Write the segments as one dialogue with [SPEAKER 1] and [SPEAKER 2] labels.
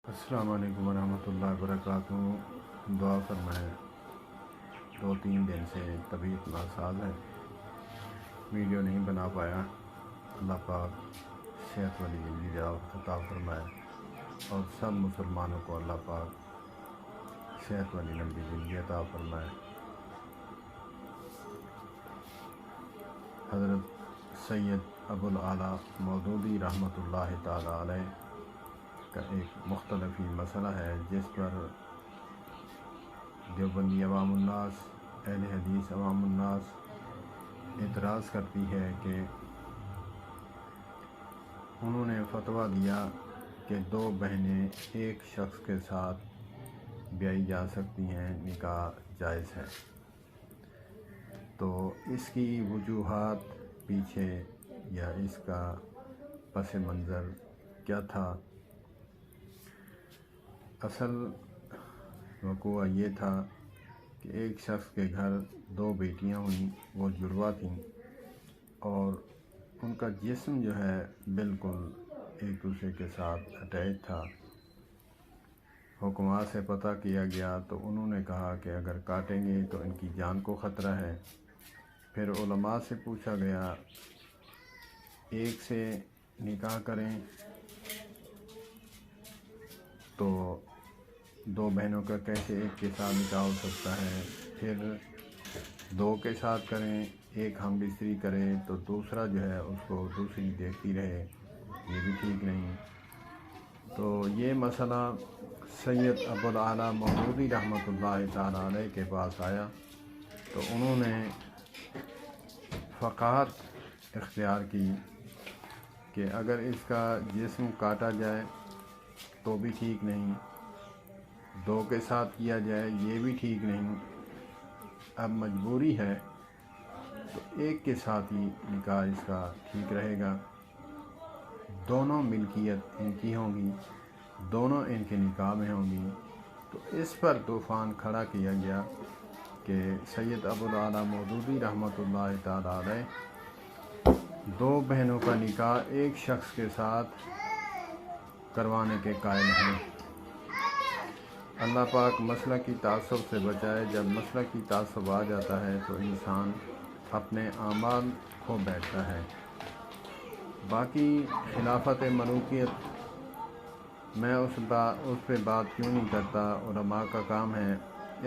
[SPEAKER 1] السلام علیکم ورحمۃ اللہ وبرکاتہ۔ دعا فرمائیں، 2-3 دن سے طبیعت ناساز ہے، ویڈیو نہیں بنا پایا۔ اللہ پاک صحت والی زندگی عطا فرمائے اور سب مسلمانوں کو اللہ پاک صحت والی لمبی زندگی عطا فرمائے۔ حضرت سید ابوالعلا مودودی رحمۃ اللہ تعالی علیہ کا ایک مختلف مسئلہ ہے جس پر دیوبندی عوام الناس، اہل حدیث عوام الناس اعتراض کرتی ہے کہ انہوں نے فتویٰ دیا کہ 2 بہنیں ایک شخص کے ساتھ بیائی جا سکتی ہیں، نکاح جائز ہے۔ تو اس کی وجوہات پیچھے یا اس کا پس منظر کیا تھا؟ اصل وقوع یہ تھا کہ ایک شخص کے گھر 2 بیٹیاں ہوئیں، وہ جڑواں تھیں اور ان کا جسم جو ہے بالکل ایک دوسرے کے ساتھ اٹیچ تھا۔ حکماء سے پتہ کیا گیا تو انہوں نے کہا کہ اگر کاٹیں گے تو ان کی جان کو خطرہ ہے۔ پھر علماء سے پوچھا گیا ایک سے نکاح کریں تو 2 بہنوں کا کیسے ایک کے ساتھ نکاح ہو سکتا ہے؟ پھر 2 کے ساتھ کریں، ایک ہم بستری کرے تو دوسرا جو ہے اس کو دوسری دیکھتی رہے، یہ بھی ٹھیک نہیں۔ تو یہ مسئلہ سید ابوالعلا مودودی رحمۃ اللہ تعالی علیہ کے پاس آیا تو انہوں نے فقاہت اختیار کی کہ اگر اس کا جسم کاٹا جائے تو بھی ٹھیک نہیں، 2 کے ساتھ کیا جائے یہ بھی ٹھیک نہیں، اب مجبوری ہے تو ایک کے ساتھ ہی نکاح اس کا ٹھیک رہے گا، دونوں ملکیت ان کی ہوں گی، دونوں ان کے نکاح میں ہوں گی۔ تو اس پر طوفان کھڑا کیا گیا کہ سید ابوالعلا مودودی رحمۃ اللہ تعالی علیہ 2 بہنوں کا نکاح ایک شخص کے ساتھ کروانے کے قائل ہیں۔ اللہ پاک مسئلہ کی تعصب سے بچائے۔ جب مسئلہ کی تعصب آ جاتا ہے تو انسان اپنے اعمال کھو بیٹھتا ہے۔ باقی خلافت ملوکیت میں اس پہ بات کیوں نہیں کرتا، علماء کا کام ہے،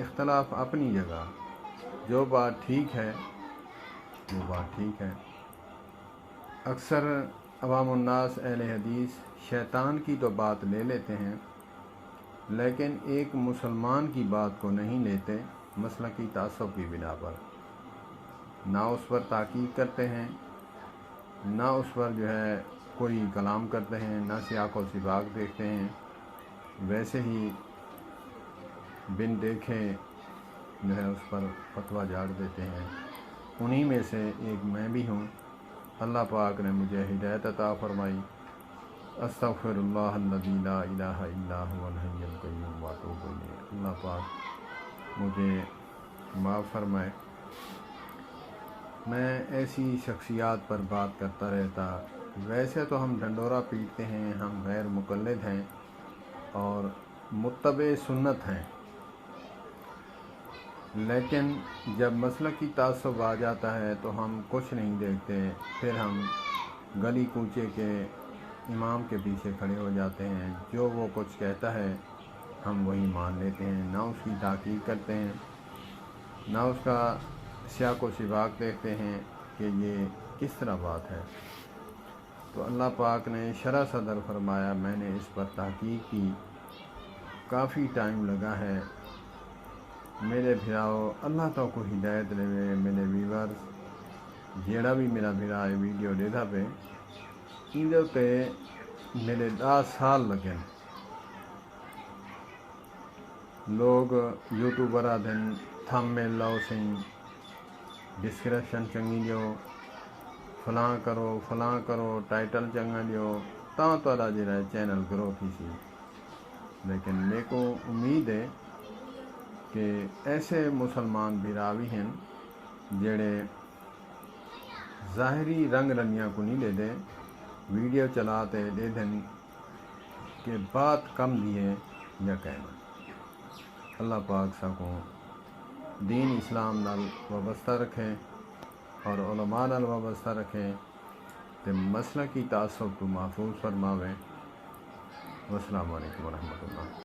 [SPEAKER 1] اختلاف اپنی جگہ، جو بات ٹھیک ہے وہ بات ٹھیک ہے۔ اکثر عوام الناس اہل حدیث شیطان کی تو بات لے لیتے ہیں لیکن ایک مسلمان کی بات کو نہیں لیتے، مسئلہ کی تعصب کی بنا پر، نہ اس پر تحقیق کرتے ہیں، نہ اس پر جو ہے کوئی کلام کرتے ہیں، نہ سیاق و سباق دیکھتے ہیں، ویسے ہی بن دیکھے جو ہے اس پر فتویٰ جھاڑ دیتے ہیں۔ انہی میں سے ایک میں بھی ہوں۔ اللہ پاک نے مجھے ہدایت عطا فرمائی۔ استغفر اللہ الذی لا الہ الا هو الحی القیوم واتوب الیہ۔ اللہ پاک مجھے معاف فرمائے۔ میں ایسی شخصیات پر بات کرتا رہتا، ویسے تو ہم ڈھنڈورا پیٹتے ہیں، ہم غیر مقلد ہیں اور متبع سنت ہیں، لیکن جب مسئلہ کی تعصب آ جاتا ہے تو ہم کچھ نہیں دیکھتے، پھر ہم گلی کوچے کے امام کے پیچھے کھڑے ہو جاتے ہیں، جو وہ کچھ کہتا ہے ہم وہی مان لیتے ہیں، نہ اس کی تحقیق کرتے ہیں، نہ اس کا سیاق و سباق دیکھتے ہیں کہ یہ کس طرح بات ہے۔ تو اللہ پاک نے شرح صدر فرمایا، میں نے اس پر تحقیق کی، کافی ٹائم لگا ہے۔ میرے بھراؤ اللہ تو کو ہدایت دے، میرے ویورز جیڑا بھی میرا بھرا ہے ویڈیو دیکھا پہ اندر تے میرے 10 سال لگے، لوگ یوٹیوبر آدھن تھم میں لاؤ سنگھ ڈسکرپشن چنگی دیو، فلاں کرو ٹائٹل چنگا دیو، تاں تہاڈا جڑا چینل گرو تھی سی۔ لیکن میرے کو امید ہے کہ ایسے مسلمان بھرا بھی ہیں جڑے ظاہری رنگ رنیاں کو نہیں لے دے، ویڈیو چلاتے دے دن کہ بات کم دیے یا کہنا۔ اللہ پاک سکوں دین اسلام نال وابستہ رکھیں اور علماء نال وابستہ رکھیں تے مسلکی تعصب تو محفوظ فرماویں۔ والسلام علیکم ورحمۃ اللہ۔